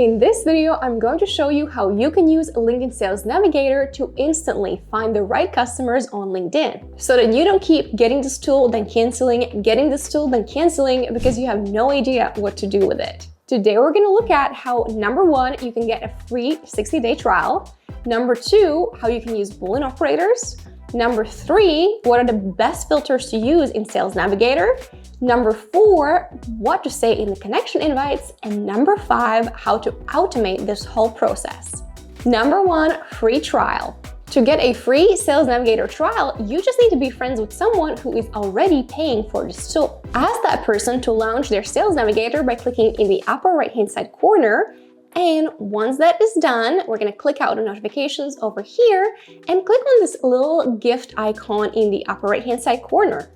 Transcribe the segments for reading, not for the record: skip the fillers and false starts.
In this video, I'm going to show you how you can use LinkedIn Sales Navigator to instantly find the right customers on LinkedIn so that you don't keep getting this tool, then canceling, getting this tool, then canceling because you have no idea what to do with it. Today, we're going to look at how, number one, you can get a free 60-day trial. Number two, how you can use Boolean operators. Number three, what are the best filters to use in Sales Navigator? Number four, what to say in the connection invites. And number five, how to automate this whole process. Number one, free trial. To get a free Sales Navigator trial, you just need to be friends with someone who is already paying for this tool. Ask that person to launch their Sales Navigator by clicking in the upper right-hand side corner. And once that is done, we're going to click out the notifications over here and click on this little gift icon in the upper right-hand side corner.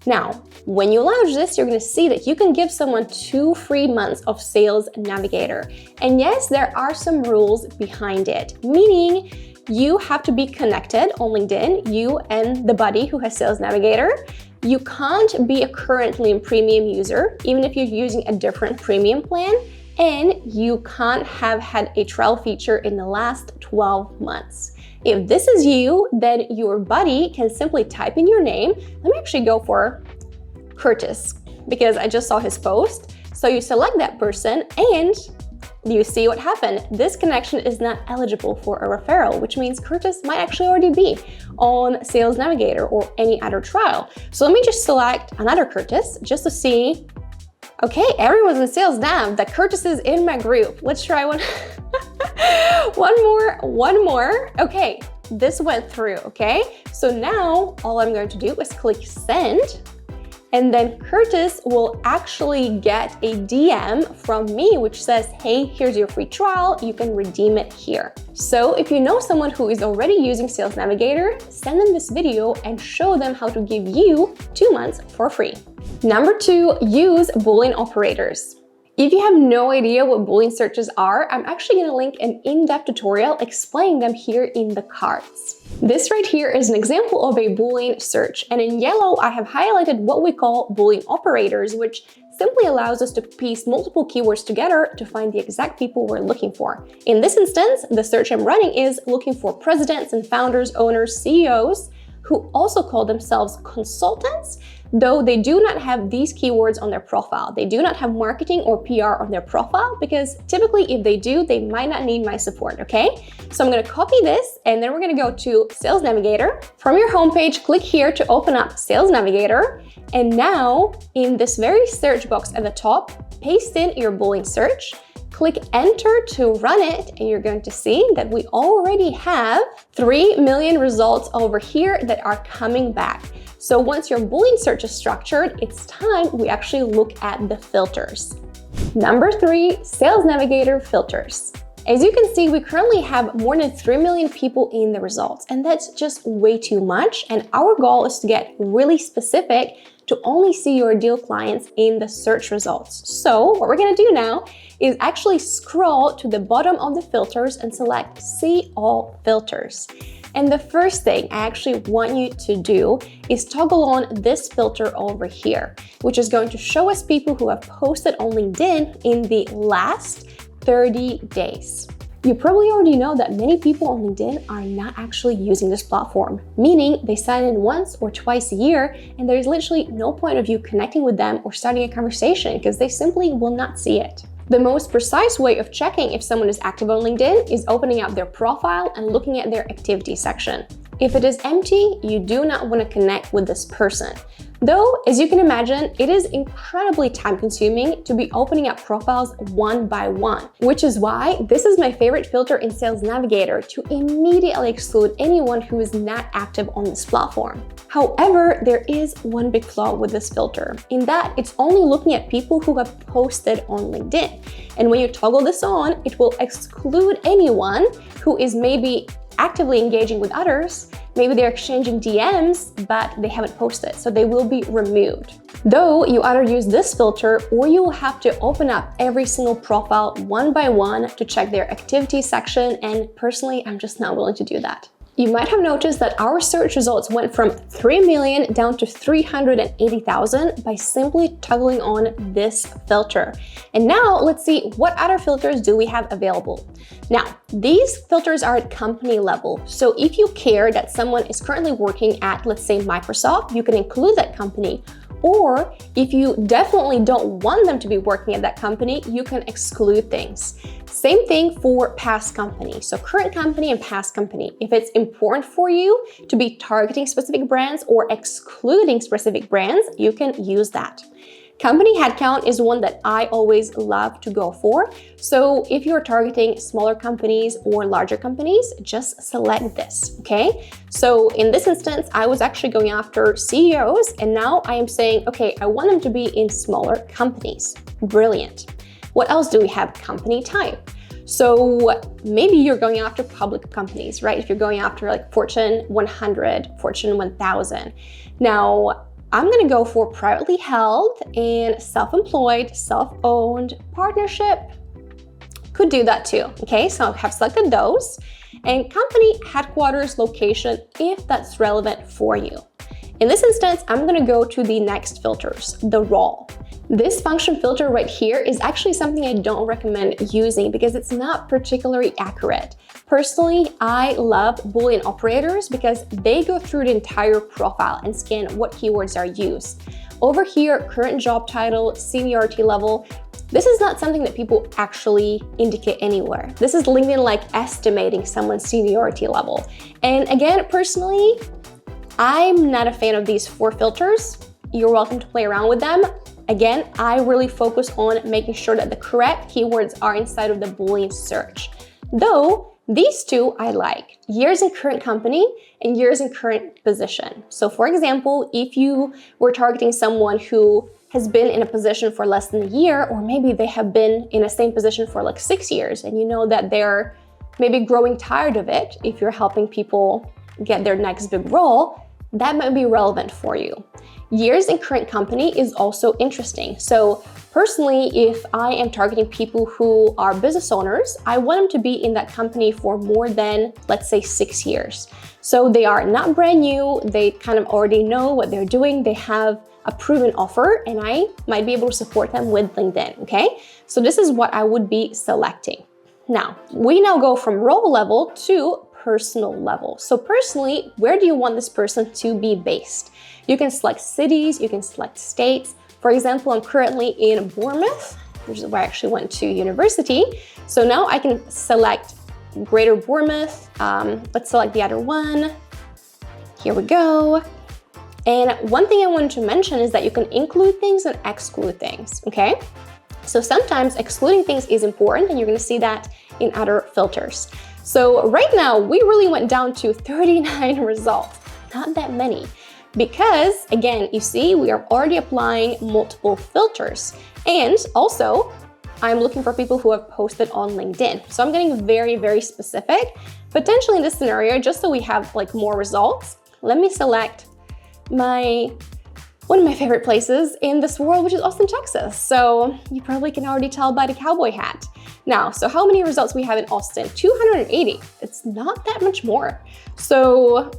Now, when you launch this, you're going to see that you can give someone 2 free months of Sales Navigator. And yes, there are some rules behind it, meaning you have to be connected on LinkedIn, you and the buddy who has Sales Navigator. You can't be a current LinkedIn Premium user, even if you're using a different premium plan. And you can't have had a trial feature in the last 12 months. If this is you, then your buddy can simply type in your name. Let me actually go for Curtis because I just saw his post. So you select that person and you see what happened. This connection is not eligible for a referral, which means Curtis might actually already be on Sales Navigator or any other trial. So let me just select another Curtis just to see. Okay, everyone's in Sales Nav. That Curtis is in my group. Let's try one. one more. Okay, this went through, okay? So now all I'm going to do is click send. And then Curtis will actually get a DM from me, which says, hey, here's your free trial. You can redeem it here. So if you know someone who is already using Sales Navigator, send them this video and show them how to give you 2 months for free. Number two, use Boolean operators. If you have no idea what Boolean searches are, I'm actually going to link an in-depth tutorial explaining them here in the cards. This right here is an example of a Boolean search, and in yellow I have highlighted what we call Boolean operators, which simply allows us to piece multiple keywords together to find the exact people we're looking for. In this instance, the search I'm running is looking for presidents and founders, owners, CEOs, who also call themselves consultants, though they do not have these keywords on their profile. They do not have marketing or PR on their profile because typically if they do, they might not need my support, okay? So I'm gonna copy this and then we're gonna go to Sales Navigator. From your homepage, click here to open up Sales Navigator. And now in this very search box at the top, paste in your Boolean search. Click enter to run it, and you're going to see that we already have 3 million results over here that are coming back. So once your Boolean search is structured, it's time we actually look at the filters. Number three, Sales Navigator filters. As you can see, we currently have more than 3 million people in the results, and that's just way too much. And our goal is to get really specific to only see your ideal clients in the search results. So what we're gonna do now is actually scroll to the bottom of the filters and select See All Filters. And the first thing I actually want you to do is toggle on this filter over here, which is going to show us people who have posted on LinkedIn in the last 30 days. You probably already know that many people on LinkedIn are not actually using this platform, meaning they sign in once or twice a year, and there is literally no point of you connecting with them or starting a conversation because they simply will not see it. The most precise way of checking if someone is active on LinkedIn is opening up their profile and looking at their activity section. If it is empty, you do not want to connect with this person. Though, as you can imagine, it is incredibly time-consuming to be opening up profiles one by one, which is why this is my favorite filter in Sales Navigator to immediately exclude anyone who is not active on this platform. However, there is one big flaw with this filter, in that it's only looking at people who have posted on LinkedIn. And when you toggle this on, it will exclude anyone who is maybe actively engaging with others. Maybe they're exchanging DMs, but they haven't posted, so they will be removed. Though you either use this filter or you will have to open up every single profile one by one to check their activity section, and personally, I'm just not willing to do that. You might have noticed that our search results went from 3 million down to 380,000 by simply toggling on this filter. And now let's see what other filters do we have available. Now, these filters are at company level. So if you care that someone is currently working at, let's say, Microsoft, you can include that company. Or if you definitely don't want them to be working at that company, you can exclude things. Same thing for past company. So current company and past company. If it's important for you to be targeting specific brands or excluding specific brands, you can use that. Company headcount is one that I always love to go for. So if you're targeting smaller companies or larger companies, just select this, okay? So in this instance, I was actually going after CEOs, and now I am saying, okay, I want them to be in smaller companies. Brilliant. What else do we have? Company type. So maybe you're going after public companies, right? If you're going after like Fortune 100, Fortune 1000. Now, I'm gonna go for privately held and self-employed, self-owned, partnership. Could do that too, okay? So I have selected those. And company headquarters location, if that's relevant for you. In this instance, I'm gonna go to the next filters, the raw. This function filter right here is actually something I don't recommend using because it's not particularly accurate. Personally, I love Boolean operators because they go through the entire profile and scan what keywords are used. Over here, current job title, seniority level, this is not something that people actually indicate anywhere. This is LinkedIn like estimating someone's seniority level. And again, personally, I'm not a fan of these 4 filters. You're welcome to play around with them. Again, I really focus on making sure that the correct keywords are inside of the Boolean search. Though, these 2 I like, years in current company and years in current position. So for example, if you were targeting someone who has been in a position for less than a year, or maybe they have been in the same position for like 6 years, and you know that they're maybe growing tired of it, if you're helping people get their next big role, that might be relevant for you. Years in current company is also interesting. So personally, if I am targeting people who are business owners, I want them to be in that company for more than, let's say, 6 years. So they are not brand new, they kind of already know what they're doing, they have a proven offer, and I might be able to support them with LinkedIn, okay? So this is what I would be selecting. Now, we now go from role level to personal level. So personally, where do you want this person to be based? You can select cities, you can select states. For example, I'm currently in Bournemouth, which is where I actually went to university. So now I can select Greater Bournemouth. Let's select the other one. Here we go. And one thing I wanted to mention is that you can include things and exclude things, okay? So sometimes excluding things is important, and you're gonna see that in other filters. So right now, we really went down to 39 results, not that many. Because again, you see, we are already applying multiple filters. And also, I'm looking for people who have posted on LinkedIn. So I'm getting very, very specific. Potentially in this scenario, just so we have like more results, let me select one of my favorite places in this world, which is Austin, Texas. So you probably can already tell by the cowboy hat. Now, so how many results we have in Austin? 280. It's not that much more. So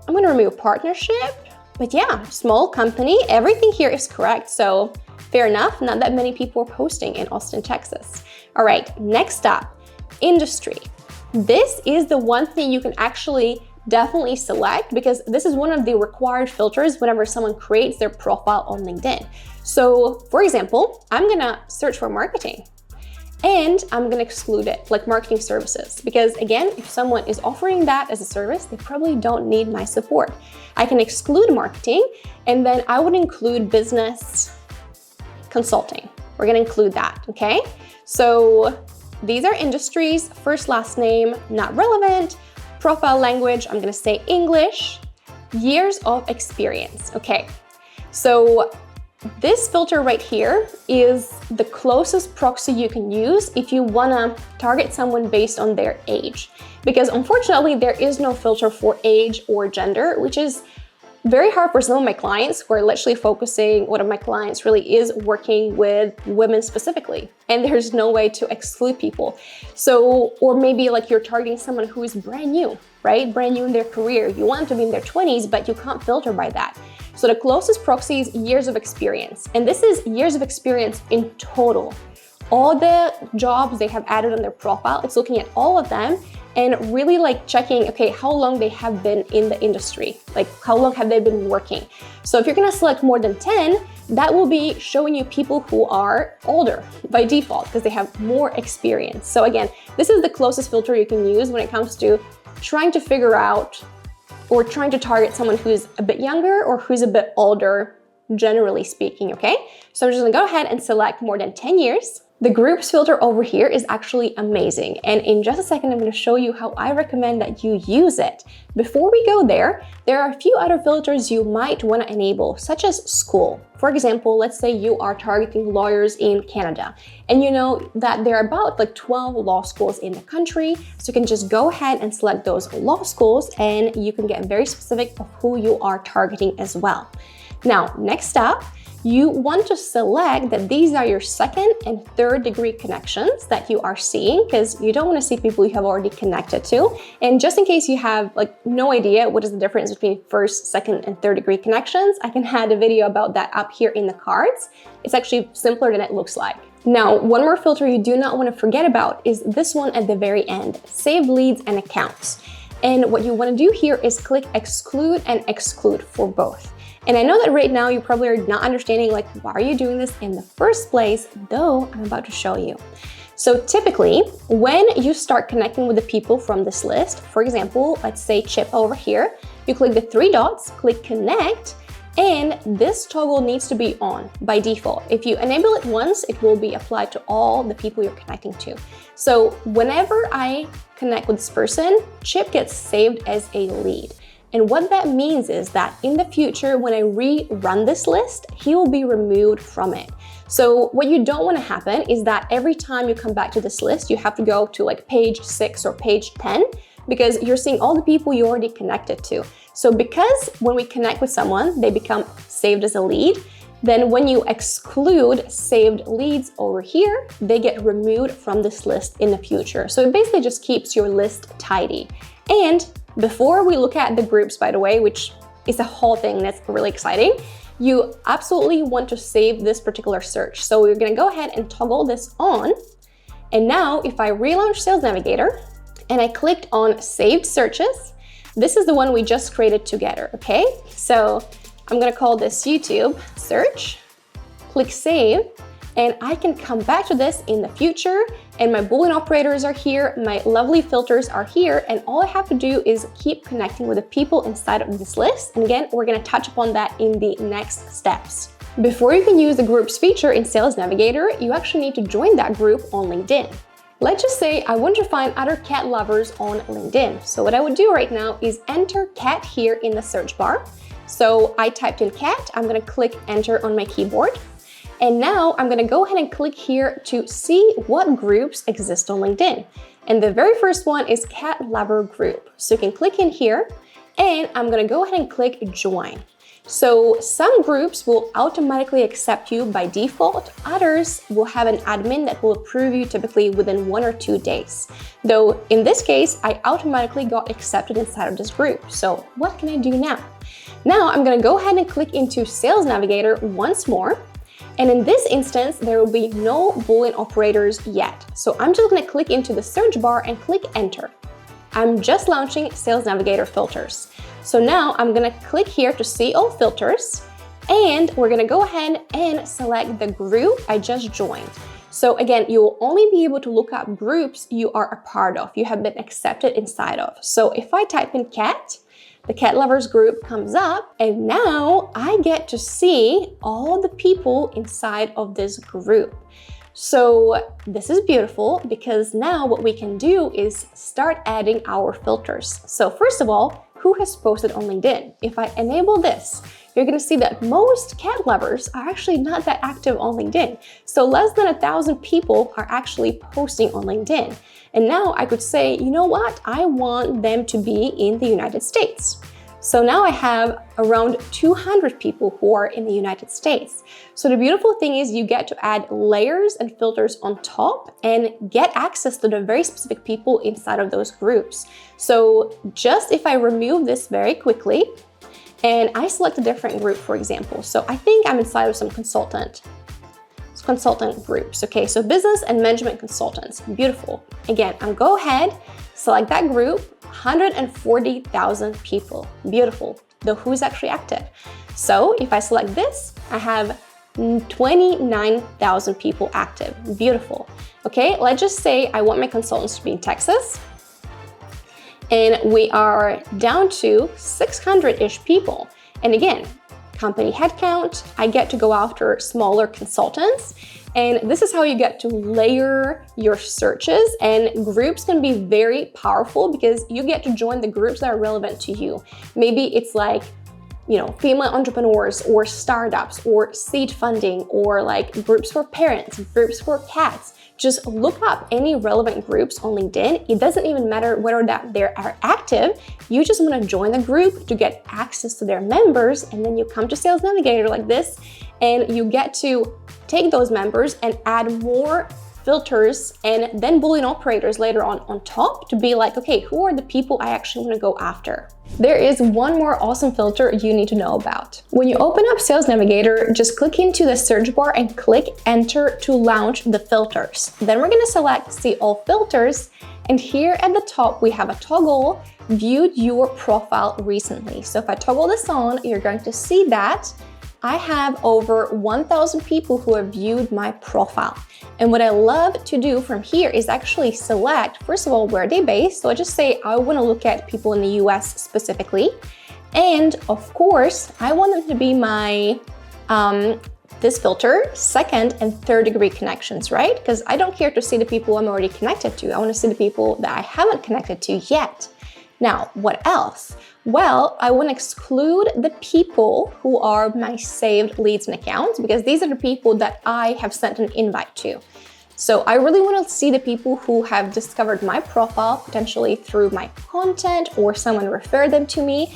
I'm gonna remove partnership, but yeah, small company, everything here is correct. So fair enough, not that many people are posting in Austin, Texas. All right, next up, industry. This is the one thing you can actually definitely select because this is one of the required filters whenever someone creates their profile on LinkedIn. So for example, I'm gonna search for marketing. And I'm gonna exclude it, like marketing services, because again, if someone is offering that as a service, they probably don't need my support. I can exclude marketing, and then I would include business consulting. We're gonna include that, okay? So these are industries, first, last name, not relevant, profile language, I'm gonna say English, years of experience, okay? So this filter right here is the closest proxy you can use if you wanna target someone based on their age. Because unfortunately, there is no filter for age or gender, which is very hard for some of my clients who are literally focusing, one of my clients really is working with women specifically, and there's no way to exclude people. So, or maybe like you're targeting someone who is brand new. right? Brand new in their career. You want them to be in their 20s, but you can't filter by that. So the closest proxy is years of experience. And this is years of experience in total. All the jobs they have added on their profile, it's looking at all of them and really like checking, okay, how long they have been in the industry, like how long have they been working. So if you're gonna select more than 10, that will be showing you people who are older by default because they have more experience. So again, this is the closest filter you can use when it comes to trying to figure out or trying to target someone who's a bit younger or who's a bit older, generally speaking, okay? So I'm just gonna go ahead and select more than 10 years. The groups filter over here is actually amazing. And in just a second, I'm gonna show you how I recommend that you use it. Before we go there are a few other filters you might wanna enable, such as school. For example, let's say you are targeting lawyers in Canada, and you know that there are about like 12 law schools in the country. So you can just go ahead and select those law schools and you can get very specific of who you are targeting as well. Now, next up, you want to select that these are your second and third degree connections that you are seeing, because you don't want to see people you have already connected to. And just in case you have like no idea what is the difference between first, second, and third degree connections, I can add a video about that up here in the cards. It's actually simpler than it looks like. Now, one more filter you do not want to forget about is this one at the very end, saved leads and accounts. And what you want to do here is click exclude and exclude for both. And I know that right now you probably are not understanding like, why are you doing this in the first place, though I'm about to show you. So typically, when you start connecting with the people from this list, for example, let's say Chip over here, you click the three dots, click connect, and this toggle needs to be on by default. If you enable it once, it will be applied to all the people you're connecting to. So whenever I connect with this person, Chip gets saved as a lead. And what that means is that in the future, when I rerun this list, he will be removed from it. So what you don't want to happen is that every time you come back to this list, you have to go to like page 6 or page 10, because you're seeing all the people you already connected to. So because when we connect with someone, they become saved as a lead, then when you exclude saved leads over here, they get removed from this list in the future. So it basically just keeps your list tidy. And before we look at the groups, by the way, which is a whole thing that's really exciting, you absolutely want to save this particular search. So we're gonna go ahead and toggle this on. And now if I relaunch Sales Navigator and I clicked on saved searches, this is the one we just created together, okay? So I'm gonna call this YouTube search, click save, and I can come back to this in the future, and my Boolean operators are here, my lovely filters are here, and all I have to do is keep connecting with the people inside of this list. And again, we're gonna touch upon that in the next steps. Before you can use the groups feature in Sales Navigator, you actually need to join that group on LinkedIn. Let's just say I want to find other cat lovers on LinkedIn. So what I would do right now is enter cat here in the search bar. So I typed in cat, I'm gonna click enter on my keyboard. And now I'm gonna go ahead and click here to see what groups exist on LinkedIn. And the very first one is Cat Lover Group. So you can click in here, and I'm gonna go ahead and click join. So some groups will automatically accept you by default, others will have an admin that will approve you typically within 1 or 2 days. Though in this case, I automatically got accepted inside of this group. So what can I do now? Now I'm gonna go ahead and click into Sales Navigator once more. And in this instance, there will be no Boolean operators yet. So I'm just gonna click into the search bar and click enter. I'm just launching Sales Navigator filters. So now I'm gonna click here to see all filters, and we're gonna go ahead and select the group I just joined. So again, you will only be able to look up groups you are a part of, you have been accepted inside of. So if I type in cat, the cat lovers group comes up, and now I get to see all the people inside of this group. So this is beautiful, because now what we can do is start adding our filters. So first of all, who has posted on LinkedIn? If I enable this, you're gonna see that most cat lovers are actually not that active on LinkedIn. So less than 1,000 people are actually posting on LinkedIn. And now I could say, you know what? I want them to be in the United States. So now I have around 200 people who are in the United States. So the beautiful thing is you get to add layers and filters on top and get access to the very specific people inside of those groups. So just if I remove this very quickly and I select a different group, for example, so I think I'm inside of some consultant groups. Okay, so business and management consultants, beautiful. Again, I'll go ahead, select that group, 140,000 people, beautiful. The who's actually active. So if I select this, I have 29,000 people active, beautiful. Okay, let's just say I want my consultants to be in Texas, and we are down to 600-ish people. And again, company headcount, I get to go after smaller consultants. And this is how you get to layer your searches, and groups can be very powerful because you get to join the groups that are relevant to you. Maybe it's like, you know, female entrepreneurs or startups or seed funding, or like groups for parents, groups for cats. Just look up any relevant groups on LinkedIn. It doesn't even matter whether that they are active. You just want to join the group to get access to their members, and then you come to Sales Navigator like this, and you get to take those members and add more filters and then Boolean operators later on top to be like, okay, who are the people I actually want to go after? There is one more awesome filter you need to know about. When you open up Sales Navigator, just click into the search bar and click enter to launch the filters. Then we're going to select see all filters, and here at the top we have a toggle viewed your profile recently. So if I toggle this on, you're going to see that I have over 1,000 people who have viewed my profile. And what I love to do from here is actually select, first of all, where they're based. So I just say I want to look at people in the US specifically. And of course, I want them to be my, this filter, second and third degree connections, right? Because I don't care to see the people I'm already connected to. I want to see the people that I haven't connected to yet. Now, what else? Well, I want to exclude the people who are my saved leads and accounts, because these are the people that I have sent an invite to. So I really want to see the people who have discovered my profile, potentially through my content or someone referred them to me.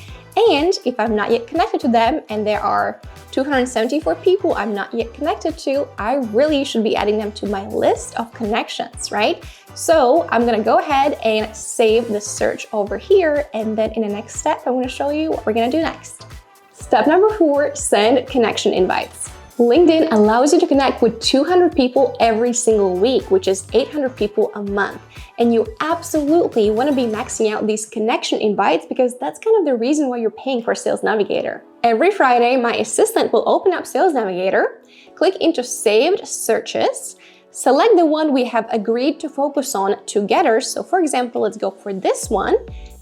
And if I'm not yet connected to them, and there are 274 people I'm not yet connected to, I really should be adding them to my list of connections, right? So I'm gonna go ahead and save the search over here, and then in the next step, I'm gonna show you what we're gonna do next. Step number 4, send connection invites. LinkedIn allows you to connect with 200 people every single week, which is 800 people a month. And you absolutely want to be maxing out these connection invites, because that's kind of the reason why you're paying for Sales Navigator. Every Friday, my assistant will open up Sales Navigator, click into saved searches, select the one we have agreed to focus on together. So for example, let's go for this one.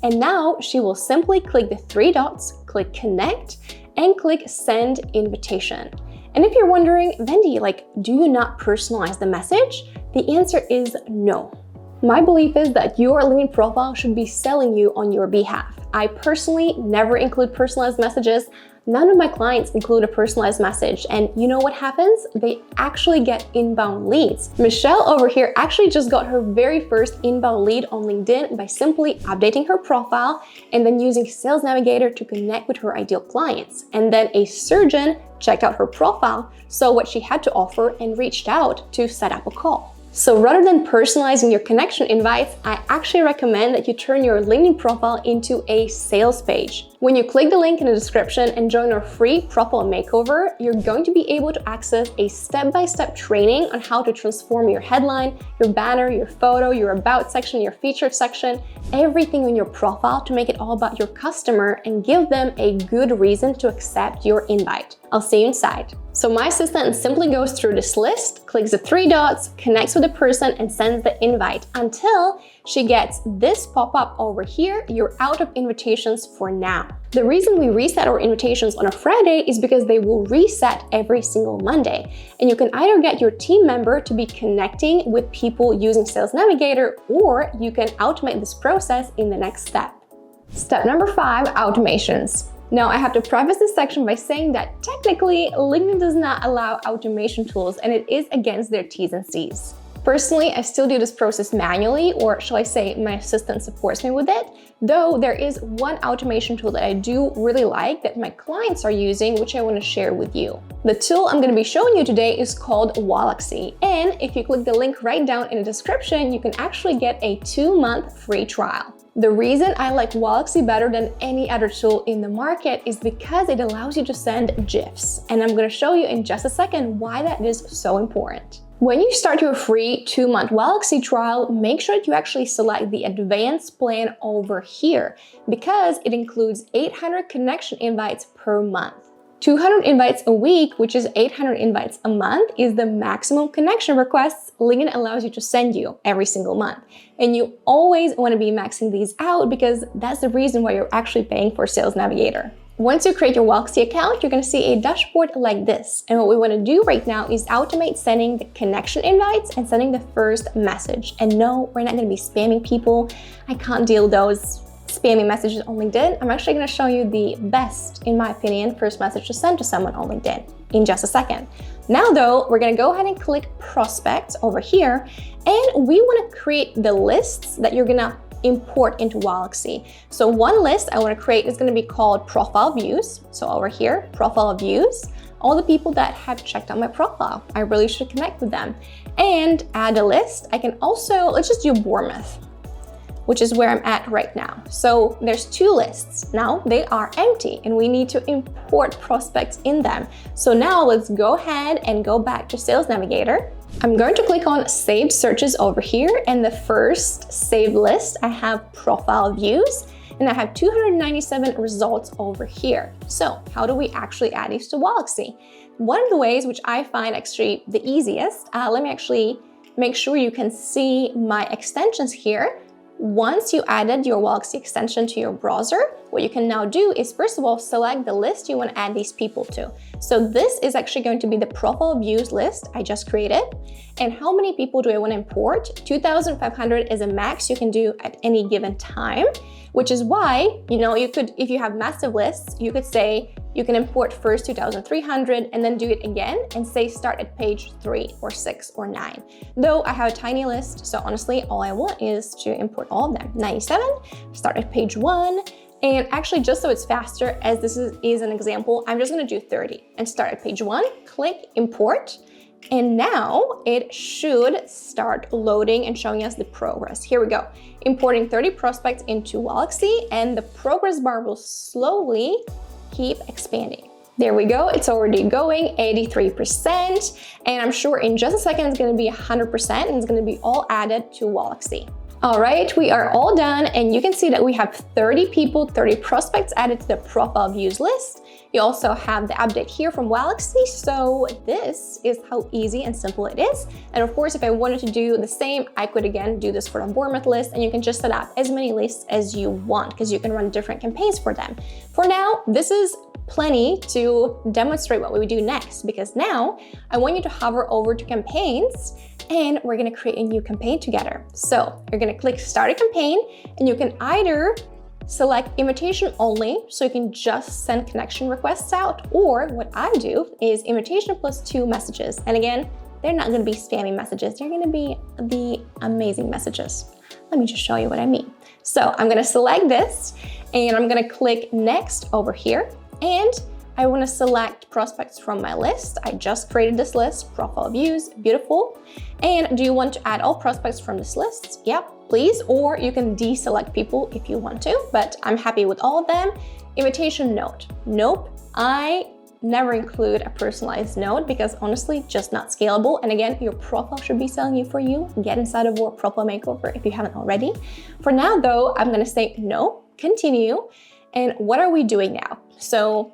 And now she will simply click the 3 dots, click connect, and click send invitation. And if you're wondering, Vendy, like, do you not personalize the message? The answer is no. My belief is that your LinkedIn profile should be selling you on your behalf. I personally never include personalized messages. None of my clients include a personalized message, and you know what happens? They actually get inbound leads. Michelle over here actually just got her very first inbound lead on LinkedIn by simply updating her profile and then using Sales Navigator to connect with her ideal clients. And then a surgeon checked out her profile, saw what she had to offer, and reached out to set up a call. So rather than personalizing your connection invites, I actually recommend that you turn your LinkedIn profile into a sales page. When you click the link in the description and join our free profile makeover, you're going to be able to access a step-by-step training on how to transform your headline, your banner, your photo, your about section, your featured section, everything in your profile to make it all about your customer and give them a good reason to accept your invite. I'll see you inside. So my assistant simply goes through this list, clicks the 3 dots, connects with the person, and sends the invite until she gets this pop-up over here: you're out of invitations for now. The reason we reset our invitations on a Friday is because they will reset every single Monday. And you can either get your team member to be connecting with people using Sales Navigator, or you can automate this process in the next step. Step number 5, automations. Now, I have to preface this section by saying that technically, LinkedIn does not allow automation tools, and it is against their T's and C's. Personally, I still do this process manually, or shall I say my assistant supports me with it, though there is one automation tool that I do really like that my clients are using, which I want to share with you. The tool I'm going to be showing you today is called Waalaxy, and if you click the link right down in the description, you can actually get a 2-month free trial. The reason I like Waalaxy better than any other tool in the market is because it allows you to send GIFs, and I'm going to show you in just a second why that is so important. When you start your free 2-month Waalaxy trial, make sure that you actually select the advanced plan over here because it includes 800 connection invites per month. 200 invites a week, which is 800 invites a month, is the maximum connection requests LinkedIn allows you to send you every single month. And you always want to be maxing these out because that's the reason why you're actually paying for Sales Navigator. Once you create your Waalaxy account, you're going to see a dashboard like this. And what we want to do right now is automate sending the connection invites and sending the first message. And no, we're not going to be spamming people. I can't deal with those spammy messages on LinkedIn. I'm actually going to show you the best, in my opinion, first message to send to someone on LinkedIn in just a second. Now though, we're going to go ahead and click prospects over here. And we want to create the lists that you're going to import into Waalaxy. So one list I want to create is going to be called profile views. So over here, profile views, all the people that have checked out my profile. I really should connect with them. And add a list. I can also, let's just do Bournemouth, which is where I'm at right now. So there's 2 lists. Now they are empty and we need to import prospects in them. So now let's go ahead and go back to Sales Navigator. I'm going to click on Saved Searches over here, and the first saved list, I have profile views, and I have 297 results over here. So how do we actually add these to Waalaxy? One of the ways, which I find actually the easiest, let me actually make sure you can see my extensions here. Once you added your Waalaxy extension to your browser, what you can now do is, first of all, select the list you want to add these people to. So this is actually going to be the profile views list I just created. And how many people do I want to import? 2,500 is a max you can do at any given time, which is why, you could, if you have massive lists, you could say you can import first 2,300 and then do it again and say start at page 3 or 6 or 9. Though I have a tiny list, so honestly, all I want is to import all of them. 97, start at page 1. And actually, just so it's faster, as this is an example, I'm just going to do 30 and start at page 1, click import. And now it should start loading and showing us the progress. Here we go. Importing 30 prospects into Waalaxy, and the progress bar will slowly keep expanding. There we go. It's already going 83%. And I'm sure in just a second, it's going to be 100% and it's going to be all added to Waalaxy. All right, we are all done, and you can see that we have 30 people, 30 prospects added to the profile views list. You also have the update here from Waalaxy, so this is how easy and simple it is. And of course, if I wanted to do the same, I could again do this for the Bournemouth list, and you can just set up as many lists as you want because you can run different campaigns for them. For now, this is plenty to demonstrate what we would do next, because now I want you to hover over to campaigns and we're going to create a new campaign together. So you're going to click start a campaign, and you can either select invitation only, so you can just send connection requests out, or what I do is invitation plus 2 messages. And again, they're not going to be spammy messages. They're going to be the amazing messages. Let me just show you what I mean. So I'm going to select this and I'm going to click next over here, and I want to select prospects from my list. I just created this list, profile views, beautiful. And do you want to add all prospects from this list? Yep, please. Or you can deselect people if you want to, but I'm happy with all of them. Invitation note. Nope, I never include a personalized note because honestly, just not scalable. And again, your profile should be selling you for you. Get inside of our profile makeover if you haven't already. For now though, I'm going to say no, continue. And what are we doing now? So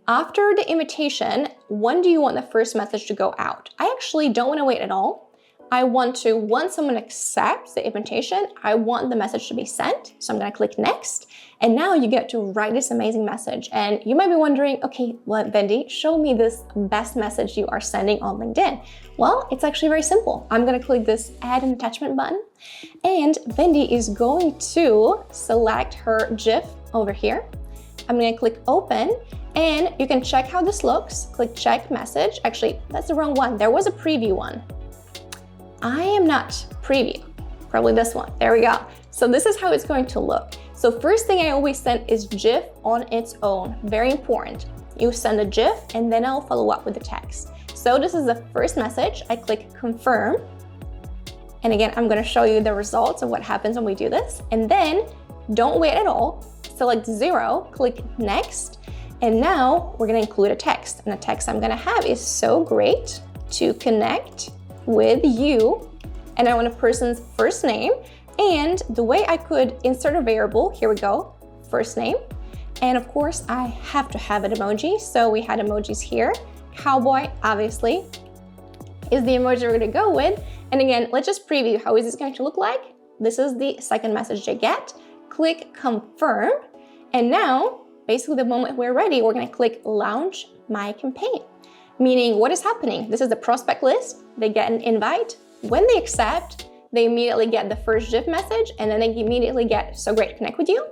after the invitation, when do you want the first message to go out? I actually don't want to wait at all. I want to, once someone accepts the invitation, I want the message to be sent. So I'm going to click next. And now you get to write this amazing message. And you might be wondering, okay, well, Vendy, show me this best message you are sending on LinkedIn. Well, it's actually very simple. I'm going to click this add an attachment button, and Vendy is going to select her GIF over here. I'm going to click open, and you can check how this looks. Click check message. Actually, that's the wrong one. There was a preview one. I am not preview, probably this one. There we go. So this is how it's going to look. So first thing I always send is GIF on its own. Very important. You send a GIF and then I'll follow up with the text. So this is the first message. I click confirm. And again, I'm going to show you the results of what happens when we do this. And then don't wait at all. Select 0, click next. And now we're going to include a text. And the text I'm going to have is so great to connect with you. And I want a person's first name. And the way I could insert a variable, here we go, first name. And of course, I have to have an emoji. So we had emojis here. Cowboy, obviously, is the emoji we're going to go with. And again, let's just preview how is this going to look like. This is the second message I get. Click confirm. And now, basically the moment we're ready, we're going to click launch my campaign. Meaning what is happening? This is the prospect list. They get an invite. When they accept, they immediately get the first GIF message and then they immediately get so great to connect with you.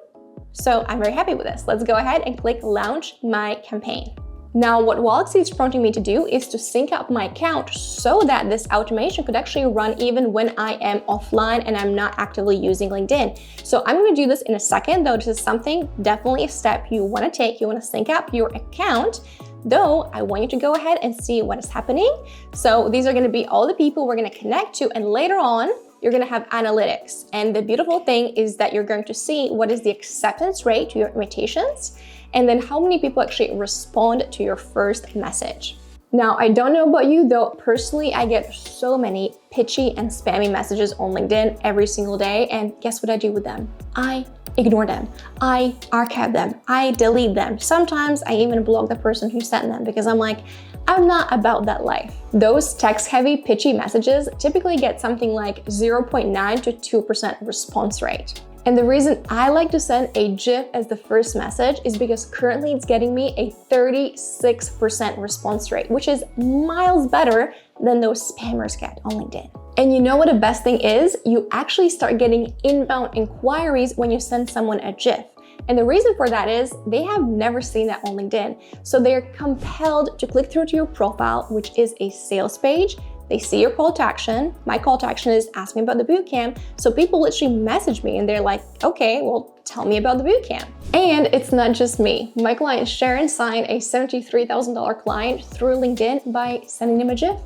So I'm very happy with this. Let's go ahead and click launch my campaign. Now what Waalaxy is prompting me to do is to sync up my account so that this automation could actually run even when I am offline and I'm not actively using LinkedIn. So I'm going to do this in a second, though this is something, definitely a step you want to take. You want to sync up your account, though I want you to go ahead and see what is happening. So these are going to be all the people we're going to connect to, and later on, you're going to have analytics. And the beautiful thing is that you're going to see what is the acceptance rate to your invitations, and then how many people actually respond to your first message. Now, I don't know about you though, personally, I get so many pitchy and spammy messages on LinkedIn every single day, and guess what I do with them? I ignore them. I archive them. I delete them. Sometimes I even block the person who sent them because I'm like, I'm not about that life. Those text-heavy, pitchy messages typically get something like 0.9 to 2% response rate. And the reason I like to send a GIF as the first message is because currently it's getting me a 36% response rate, which is miles better than those spammers get on LinkedIn. And you know what the best thing is? You actually start getting inbound inquiries when you send someone a GIF. And the reason for that is they have never seen that on LinkedIn. So they're compelled to click through to your profile, which is a sales page. They see your call to action. My call to action is ask me about the bootcamp. So people literally message me and they're like, okay, well, tell me about the bootcamp. And it's not just me. My client Sharon signed a $73,000 client through LinkedIn by sending him a GIF.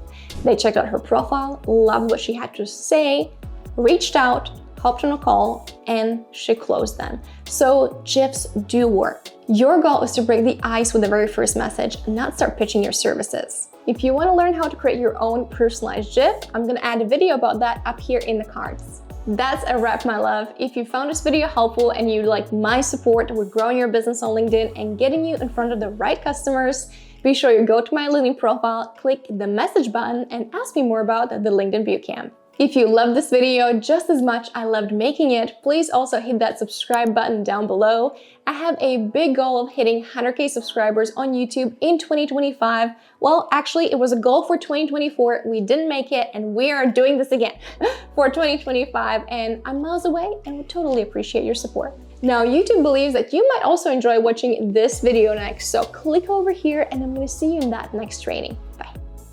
They checked out her profile, loved what she had to say, reached out, hopped on a call, and she closed them. So GIFs do work. Your goal is to break the ice with the very first message, not start pitching your services. If you want to learn how to create your own personalized GIF, I'm going to add a video about that up here in the cards. That's a wrap, my love. If you found this video helpful and you like my support with growing your business on LinkedIn and getting you in front of the right customers, be sure you go to my LinkedIn profile, click the message button, and ask me more about the LinkedIn Bootcamp. If you loved this video just as much I loved making it, please also hit that subscribe button down below. I have a big goal of hitting 100K subscribers on YouTube in 2025. Well, actually, it was a goal for 2024. We didn't make it, and we are doing this again for 2025, and I'm miles away and would totally appreciate your support. Now, YouTube believes that you might also enjoy watching this video next, so click over here and I'm going to see you in that next training.